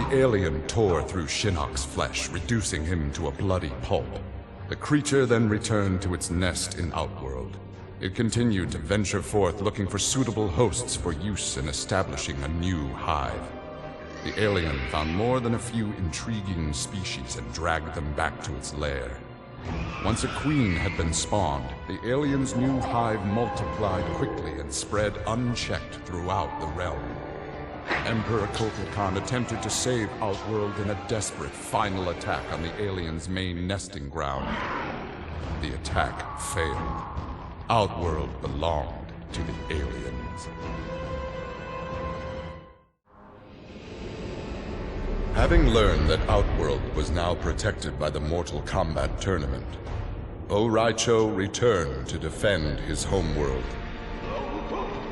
The alien tore through Shinnok's flesh, reducing him to a bloody pulp. The creature then returned to its nest in Outworld. It continued to venture forth looking for suitable hosts for use in establishing a new hive. The alien found more than a few intriguing species and dragged them back to its lair. Once a queen had been spawned, the alien's new hive multiplied quickly and spread unchecked throughout the realm. Emperor Kotal Khan attempted to save Outworld in a desperate final attack on the alien's main nesting ground. The attack failed. Outworld belonged to the aliens. Having learned that Outworld was now protected by the Mortal Kombat tournament, Bo-Rai-Cho returned to defend his homeworld.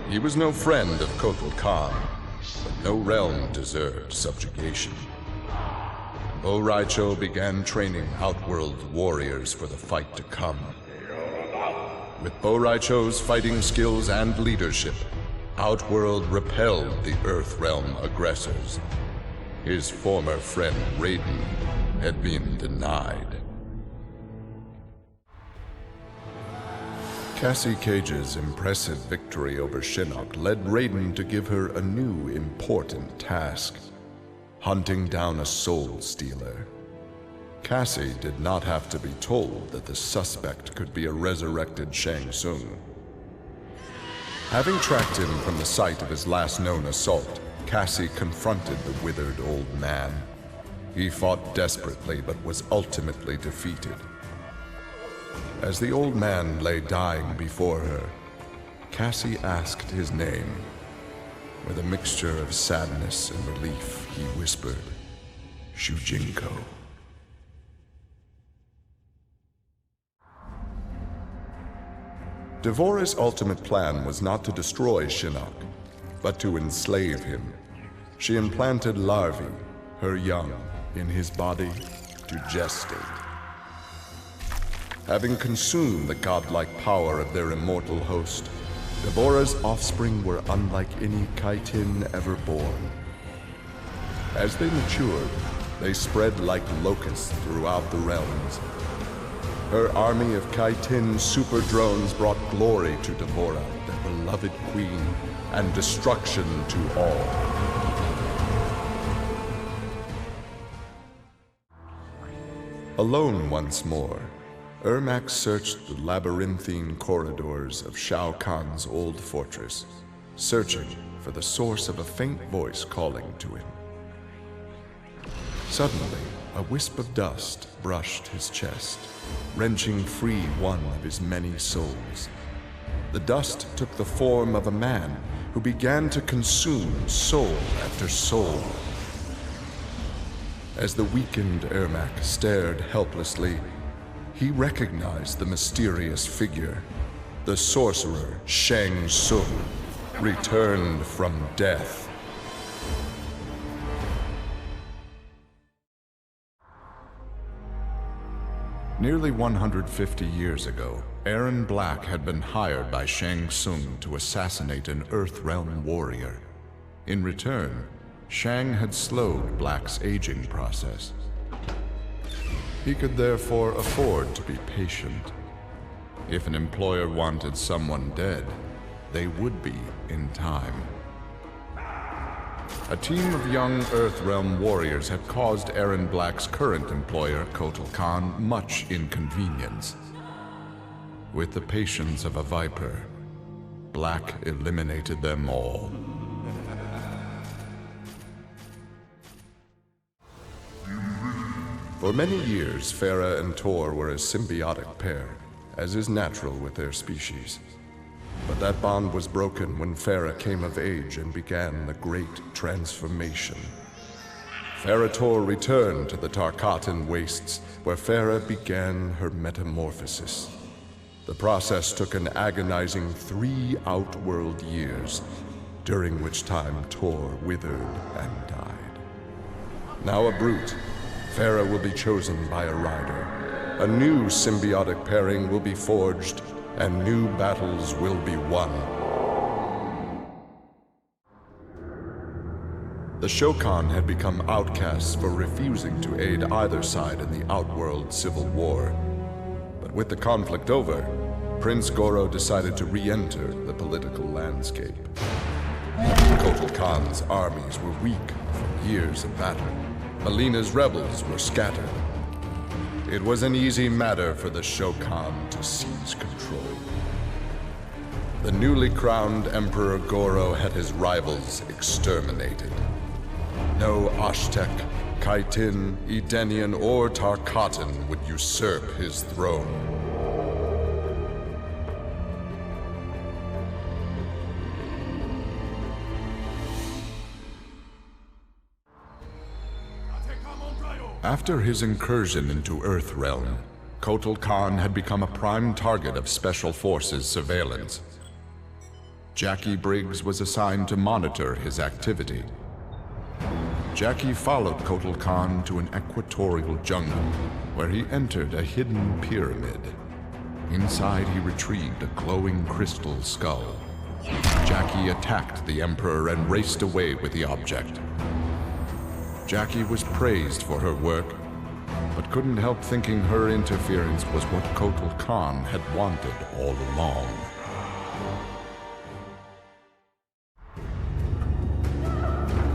He was no friend of Kotal Khan, but no realm deserved subjugation. Bo-Rai-Cho began training Outworld warriors for the fight to come. With Bo-Rai-Cho's fighting skills and leadership, Outworld repelled the Earthrealm aggressors. His former friend Raiden had been denied. Cassie Cage's impressive victory over Shinnok led Raiden to give her a new important task: hunting down a soul stealer. Cassie did not have to be told that the suspect could be a resurrected Shang Tsung. Having tracked him from the site of his last known assault, Cassie confronted the withered old man. He fought desperately but was ultimately defeated. As the old man lay dying before her, Cassie asked his name. With a mixture of sadness and relief, he whispered, "Shujinko." Devora's ultimate plan was not to destroy Shinnok, but to enslave him. She implanted larvae, her young, in his body to gestate. Having consumed the godlike power of their immortal host, Devora's offspring were unlike any Kaitin ever born. As they matured, they spread like locusts throughout the realms. Her army of Kaitin super drones brought glory to Devora, their beloved queen, and destruction to all. Alone once more, Ermac searched the labyrinthine corridors of Shao Kahn's old fortress, searching for the source of a faint voice calling to him. Suddenly, a wisp of dust brushed his chest, wrenching free one of his many souls. The dust took the form of a man who began to consume soul after soul. As the weakened Ermac stared helplessly, he recognized the mysterious figure. The sorcerer Shang Tsung, returned from death. Nearly 150 years ago, Erron Black had been hired by Shang Tsung to assassinate an Earthrealm warrior. In return, Shang had slowed Black's aging process. He could therefore afford to be patient. If an employer wanted someone dead, they would be in time. A team of young Earthrealm warriors had caused Erron Black's current employer, Kotal Khan, much inconvenience. With the patience of a viper, Black eliminated them all. For many years, Farah and Tor were a symbiotic pair, as is natural with their species. But that bond was broken when Farah came of age and began the Great Transformation. Farah Tor returned to the Tarkatan Wastes, where Farah began her metamorphosis. The process took an agonizing 3 Outworld years, during which time Tor withered and died. Now a brute, Farah will be chosen by a rider. A new symbiotic pairing will be forged, and new battles will be won. The Shokan had become outcasts for refusing to aid either side in the Outworld civil war. But with the conflict over, Prince Goro decided to re-enter the political landscape. Kotal Khan's armies were weak from years of battle. Melina's rebels were scattered. It was an easy matter for the Shokan to seize control. The newly crowned Emperor Goro had his rivals exterminated. No Ashtek, Kaitin, Edenian, or Tarkatan would usurp his throne. After his incursion into Earthrealm, Kotal Khan had become a prime target of Special Forces surveillance. Jackie Briggs was assigned to monitor his activity. Jackie followed Kotal Khan to an equatorial jungle, where he entered a hidden pyramid. Inside, he retrieved a glowing crystal skull. Jackie attacked the Emperor and raced away with the object. Jackie was praised for her work, but couldn't help thinking her interference was what Kotal Khan had wanted all along.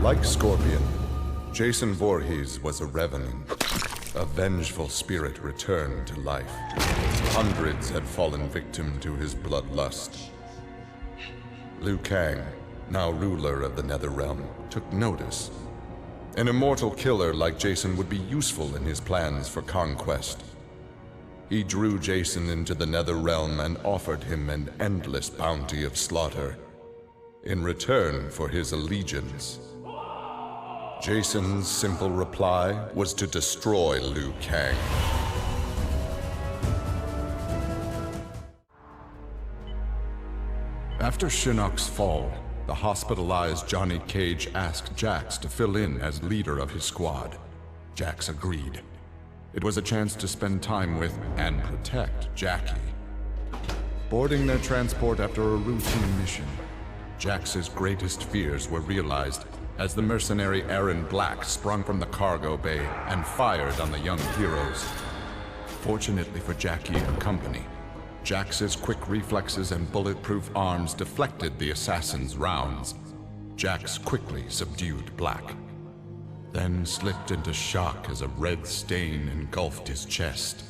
Like Scorpion, Jason Voorhees was a revenant, a vengeful spirit returned to life. Hundreds had fallen victim to his bloodlust. Liu Kang, now ruler of the Netherrealm, took notice. An immortal killer like Jason would be useful in his plans for conquest. He drew Jason into the Netherrealm and offered him an endless bounty of slaughter, in return for his allegiance. Jason's simple reply was to destroy Liu Kang. After Shinnok's fall, the hospitalized Johnny Cage asked Jax to fill in as leader of his squad. Jax agreed. It was a chance to spend time with and protect Jackie. Boarding their transport after a routine mission, Jax's greatest fears were realized as the mercenary Aaron Black sprung from the cargo bay and fired on the young heroes. Fortunately for Jackie and company, Jax's quick reflexes and bulletproof arms deflected the assassin's rounds. Jax quickly subdued Black, then slipped into shock as a red stain engulfed his chest.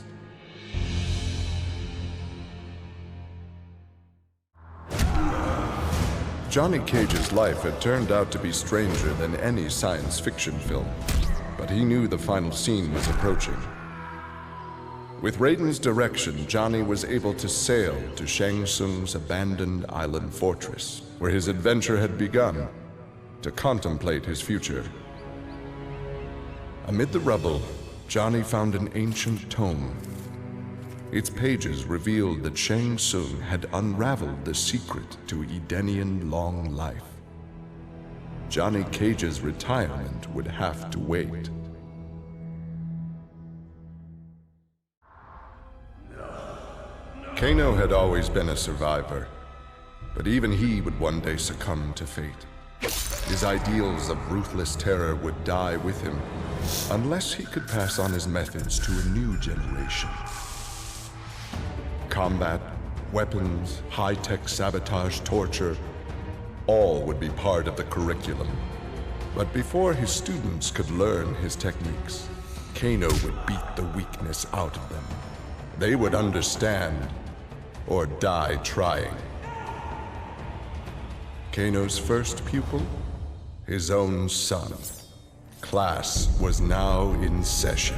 Johnny Cage's life had turned out to be stranger than any science fiction film, but he knew the final scene was approaching. With Raiden's direction, Johnny was able to sail to Shang Tsung's abandoned island fortress, where his adventure had begun, to contemplate his future. Amid the rubble, Johnny found an ancient tome. Its pages revealed that Shang Tsung had unraveled the secret to Edenian long life. Johnny Cage's retirement would have to wait. Kano had always been a survivor, but even he would one day succumb to fate. His ideals of ruthless terror would die with him, unless he could pass on his methods to a new generation. Combat, weapons, high-tech sabotage, torture, all would be part of the curriculum. But before his students could learn his techniques, Kano would beat the weakness out of them. They would understand, or die trying. Kano's first pupil? His own son. Class was now in session.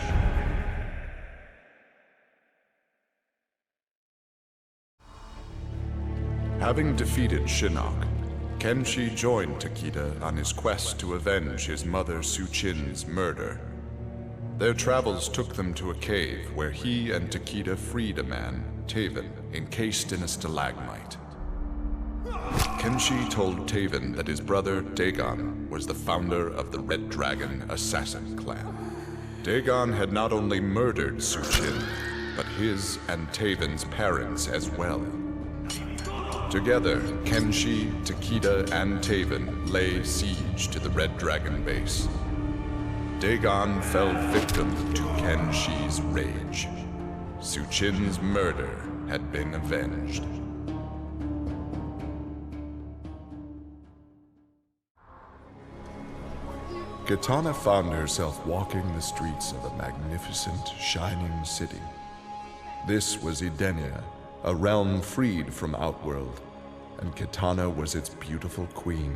Having defeated Shinnok, Kenshi joined Takeda on his quest to avenge his mother Su-Chin's murder. Their travels took them to a cave where he and Takeda freed a man, Taven, encased in a stalagmite. Kenshi told Taven that his brother, Dagon, was the founder of the Red Dragon Assassin Clan. Dagon had not only murdered Su-Chin, but his and Taven's parents as well. Together, Kenshi, Takeda, and Taven lay siege to the Red Dragon base. Dagon fell victim to Kenshi's rage. Suchin's murder had been avenged. Kitana found herself walking the streets of a magnificent, shining city. This was Edenia, a realm freed from Outworld, and Kitana was its beautiful queen.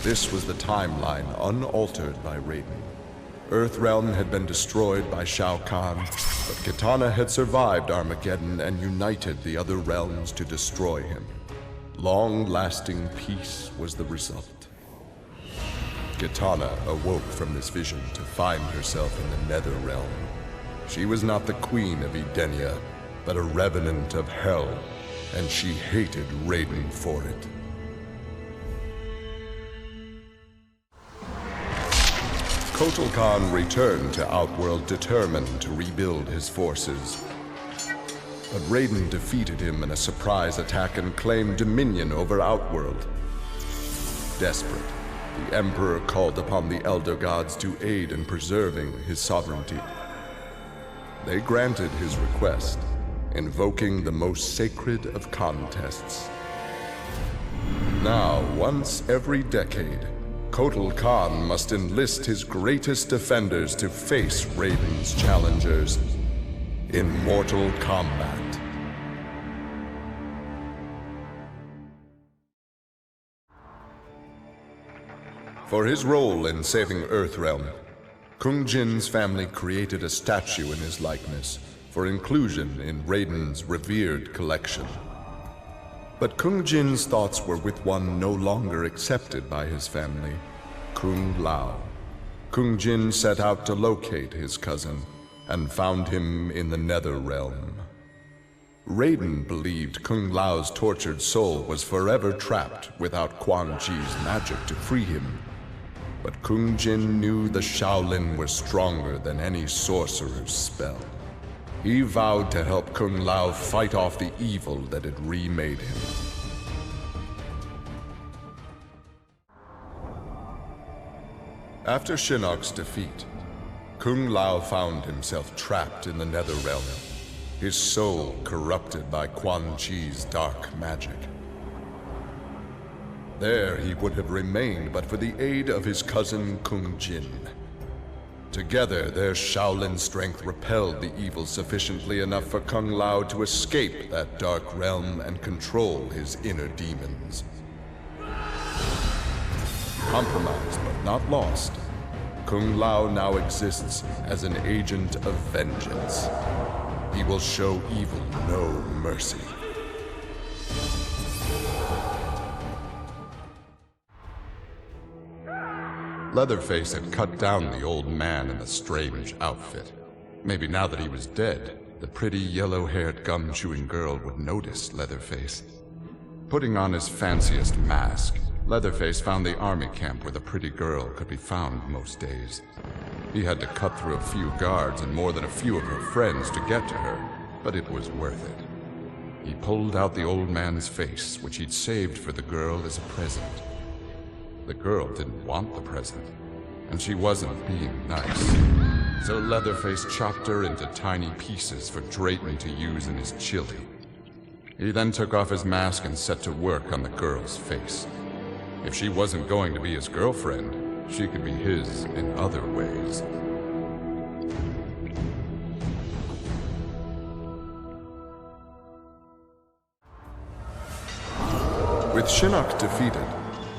This was the timeline unaltered by Raiden. Earthrealm had been destroyed by Shao Kahn, but Kitana had survived Armageddon and united the other realms to destroy him. Long-lasting peace was the result. Kitana awoke from this vision to find herself in the Nether Realm. She was not the queen of Edenia, but a revenant of hell, and she hated Raiden for it. Kotal Khan returned to Outworld determined to rebuild his forces. But Raiden defeated him in a surprise attack and claimed dominion over Outworld. Desperate, the Emperor called upon the Elder Gods to aid in preserving his sovereignty. They granted his request, invoking the most sacred of contests. Now, once every decade, Kotal Khan must enlist his greatest defenders to face Raiden's challengers in mortal combat. For his role in saving Earthrealm, Kung Jin's family created a statue in his likeness for inclusion in Raiden's revered collection. But Kung Jin's thoughts were with one no longer accepted by his family, Kung Lao. Kung Jin set out to locate his cousin and found him in the Nether Realm. Raiden believed Kung Lao's tortured soul was forever trapped without Quan Chi's magic to free him. But Kung Jin knew the Shaolin was stronger than any sorcerer's spell. He vowed to help Kung Lao fight off the evil that had remade him. After Shinnok's defeat, Kung Lao found himself trapped in the Nether Realm, his soul corrupted by Quan Chi's dark magic. There he would have remained but for the aid of his cousin Kung Jin. Together, their Shaolin strength repelled the evil sufficiently enough for Kung Lao to escape that dark realm and control his inner demons. Compromised but not lost, Kung Lao now exists as an agent of vengeance. He will show evil no mercy. Leatherface had cut down the old man in the strange outfit. Maybe now that he was dead, the pretty yellow-haired gum-chewing girl would notice Leatherface. Putting on his fanciest mask, Leatherface found the army camp where the pretty girl could be found most days. He had to cut through a few guards and more than a few of her friends to get to her, but it was worth it. He pulled out the old man's face, which he'd saved for the girl as a present. The girl didn't want the present, and she wasn't being nice. So Leatherface chopped her into tiny pieces for Drayton to use in his chili. He then took off his mask and set to work on the girl's face. If she wasn't going to be his girlfriend, she could be his in other ways. With Shinnok defeated,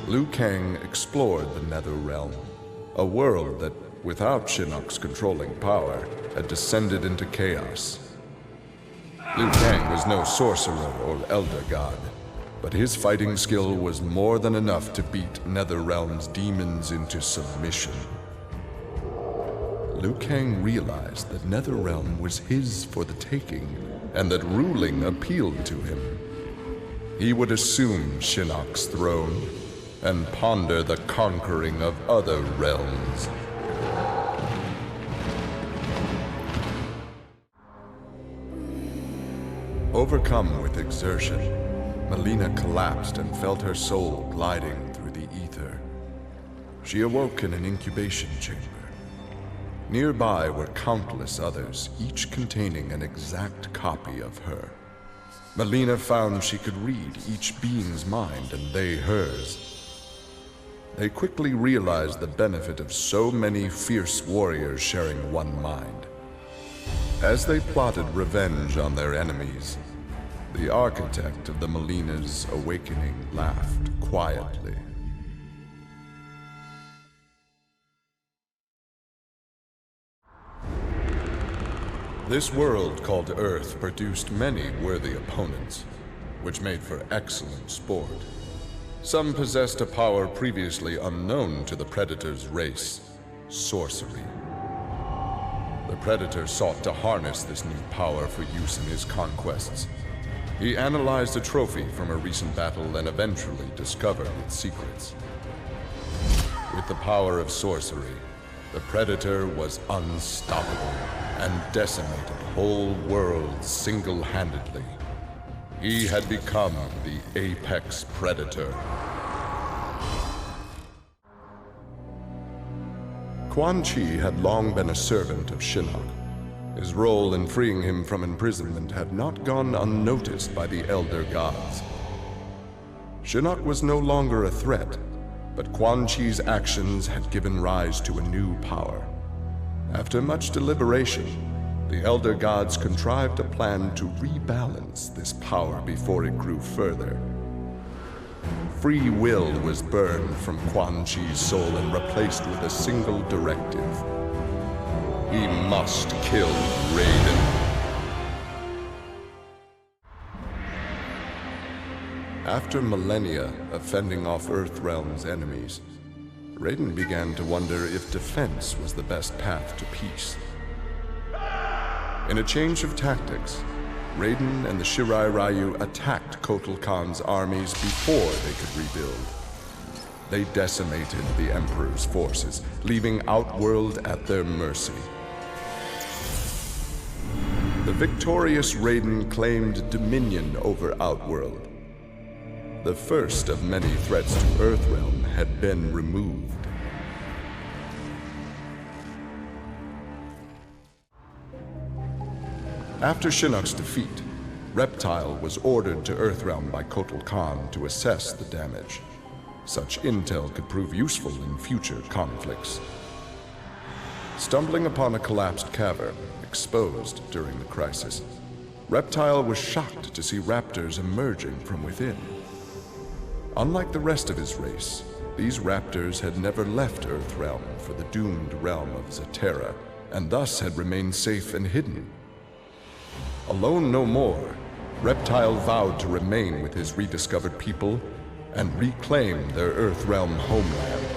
Liu Kang explored the Nether Realm, a world that, without Shinnok's controlling power, had descended into chaos. Liu Kang was no sorcerer or elder god, but his fighting skill was more than enough to beat Netherrealm's demons into submission. Liu Kang realized that Netherrealm was his for the taking, and that ruling appealed to him. He would assume Shinnok's throne and ponder the conquering of other realms. Overcome with exertion, Melina collapsed and felt her soul gliding through the ether. She awoke in an incubation chamber. Nearby were countless others, each containing an exact copy of her. Melina found she could read each being's mind and they hers. They quickly realized the benefit of so many fierce warriors sharing one mind. As they plotted revenge on their enemies, the architect of the Melina's awakening laughed quietly. This world called Earth produced many worthy opponents, which made for excellent sport. Some possessed a power previously unknown to the Predator's race, sorcery. The Predator sought to harness this new power for use in his conquests. He analyzed a trophy from a recent battle and eventually discovered its secrets. With the power of sorcery, the Predator was unstoppable and decimated whole worlds single-handedly. He had become the apex predator. Quan Chi had long been a servant of Shinnok. His role in freeing him from imprisonment had not gone unnoticed by the Elder Gods. Shinnok was no longer a threat, but Quan Chi's actions had given rise to a new power. After much deliberation, the Elder Gods contrived a plan to rebalance this power before it grew further. Free will was burned from Quan Chi's soul and replaced with a single directive. He must kill Raiden. After millennia of fending off Earthrealm's enemies, Raiden began to wonder if defense was the best path to peace. In a change of tactics, Raiden and the Shirai Ryu attacked Kotal Khan's armies before they could rebuild. They decimated the Emperor's forces, leaving Outworld at their mercy. The victorious Raiden claimed dominion over Outworld. The first of many threats to Earthrealm had been removed. After Shinnok's defeat, Reptile was ordered to Earthrealm by Kotal Khan to assess the damage. Such intel could prove useful in future conflicts. Stumbling upon a collapsed cavern, exposed during the crisis, Reptile was shocked to see raptors emerging from within. Unlike the rest of his race, these raptors had never left Earthrealm for the doomed realm of Zaterra, and thus had remained safe and hidden. Alone no more, Reptile vowed to remain with his rediscovered people and reclaim their Earthrealm homeland.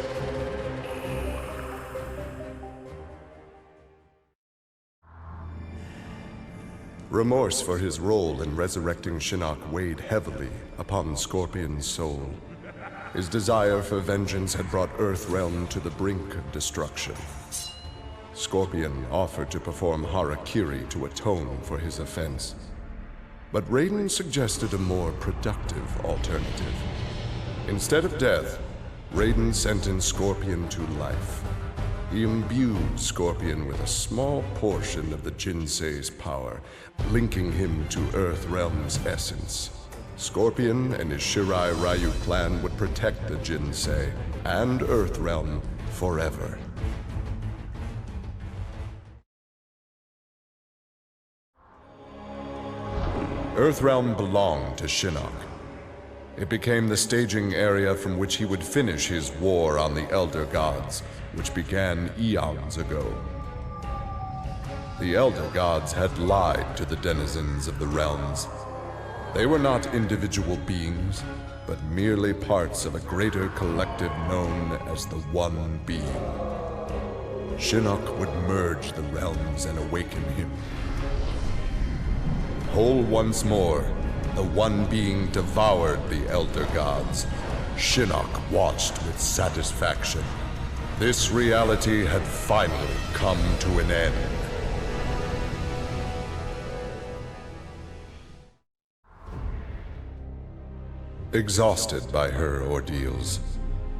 Remorse for his role in resurrecting Shinnok weighed heavily upon Scorpion's soul. His desire for vengeance had brought Earthrealm to the brink of destruction. Scorpion offered to perform harakiri to atone for his offense. But Raiden suggested a more productive alternative. Instead of death, Raiden sentenced Scorpion to life. He imbued Scorpion with a small portion of the Jinsei's power, linking him to Earthrealm's essence. Scorpion and his Shirai Ryu clan would protect the Jinsei and Earthrealm forever. Earthrealm belonged to Shinnok. It became the staging area from which he would finish his war on the Elder Gods, which began eons ago. The Elder Gods had lied to the denizens of the realms. They were not individual beings, but merely parts of a greater collective known as the One Being. Shinnok would merge the realms and awaken him. Whole once more, the One Being devoured the Elder Gods. Shinnok watched with satisfaction. This reality had finally come to an end. Exhausted by her ordeals,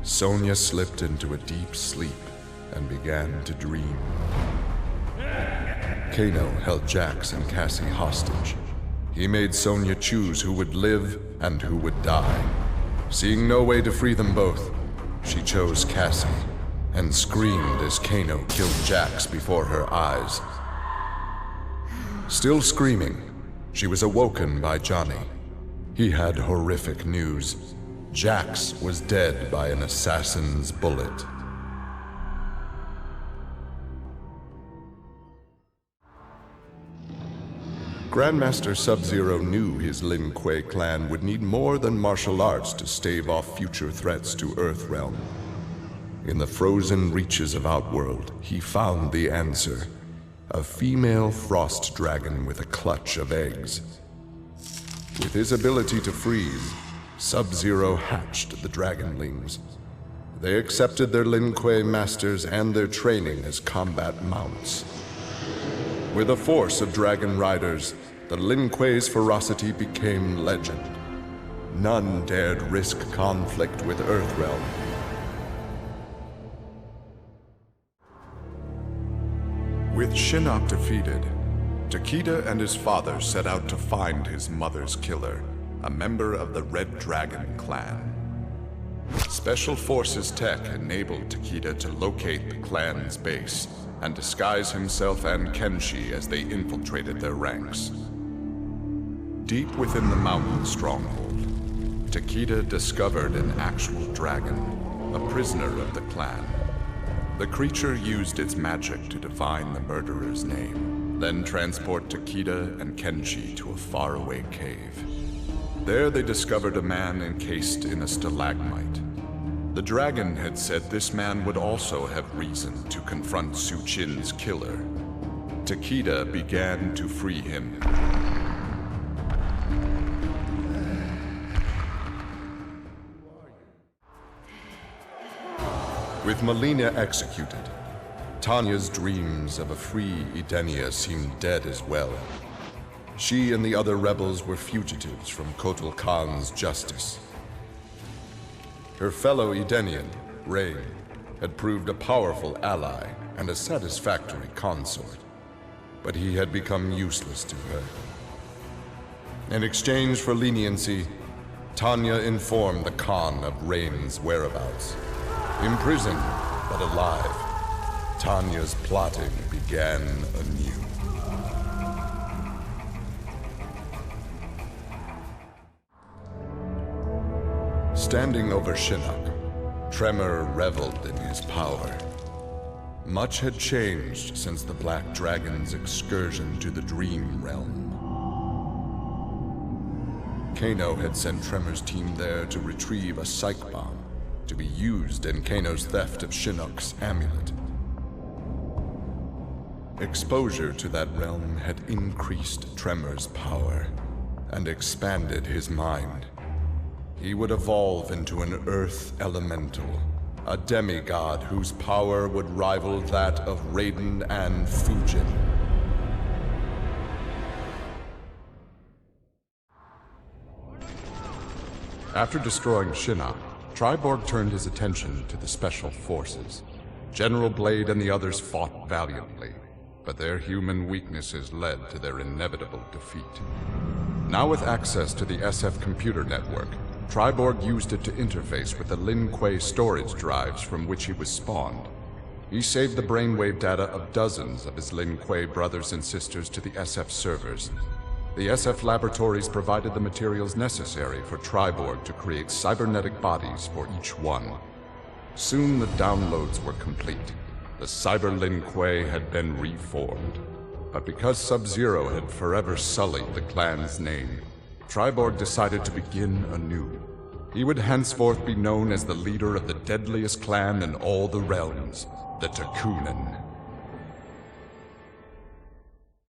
Sonya slipped into a deep sleep and began to dream. Kano held Jax and Cassie hostage. He made Sonya choose who would live and who would die. Seeing no way to free them both, she chose Cassie and screamed as Kano killed Jax before her eyes. Still screaming, she was awoken by Johnny. He had horrific news. Jax was dead by an assassin's bullet. Grandmaster Sub-Zero knew his Lin Kuei clan would need more than martial arts to stave off future threats to Earthrealm. In the frozen reaches of Outworld, he found the answer. A female frost dragon with a clutch of eggs. With his ability to freeze, Sub-Zero hatched the dragonlings. They accepted their Lin Kuei masters and their training as combat mounts. With a force of dragon riders, the Lin Kuei's ferocity became legend. None dared risk conflict with Earthrealm. With Shinnok defeated, Takeda and his father set out to find his mother's killer, a member of the Red Dragon clan. Special Forces tech enabled Takeda to locate the clan's base and disguise himself and Kenshi as they infiltrated their ranks. Deep within the mountain stronghold, Takeda discovered an actual dragon, a prisoner of the clan. The creature used its magic to divine the murderer's name, then transport Takeda and Kenshi to a faraway cave. There they discovered a man encased in a stalagmite. The dragon had said this man would also have reason to confront Su Qin's killer. Takeda began to free him. With Melina executed, Tanya's dreams of a free Edenia seemed dead as well. She and the other rebels were fugitives from Kotal Khan's justice. Her fellow Edenian, Rain, had proved a powerful ally and a satisfactory consort, but he had become useless to her. In exchange for leniency, Tanya informed the Khan of Rain's whereabouts. Imprisoned, but alive, Tanya's plotting began anew. Standing over Shinnok, Tremor reveled in his power. Much had changed since the Black Dragon's excursion to the Dream Realm. Kano had sent Tremor's team there to retrieve a psych bomb to be used in Kano's theft of Shinnok's amulet. Exposure to that realm had increased Tremor's power and expanded his mind. He would evolve into an Earth Elemental, a demigod whose power would rival that of Raiden and Fujin. After destroying Shinnok, Triborg turned his attention to the Special Forces. General Blade and the others fought valiantly, but their human weaknesses led to their inevitable defeat. Now with access to the SF computer network, Triborg used it to interface with the Lin Kuei storage drives from which he was spawned. He saved the brainwave data of dozens of his Lin Kuei brothers and sisters to the SF servers. The SF laboratories provided the materials necessary for Triborg to create cybernetic bodies for each one. Soon the downloads were complete. The Cyber Lin Kuei had been reformed. But because Sub-Zero had forever sullied the clan's name, Triborg decided to begin anew. He would henceforth be known as the leader of the deadliest clan in all the realms, the Takunin.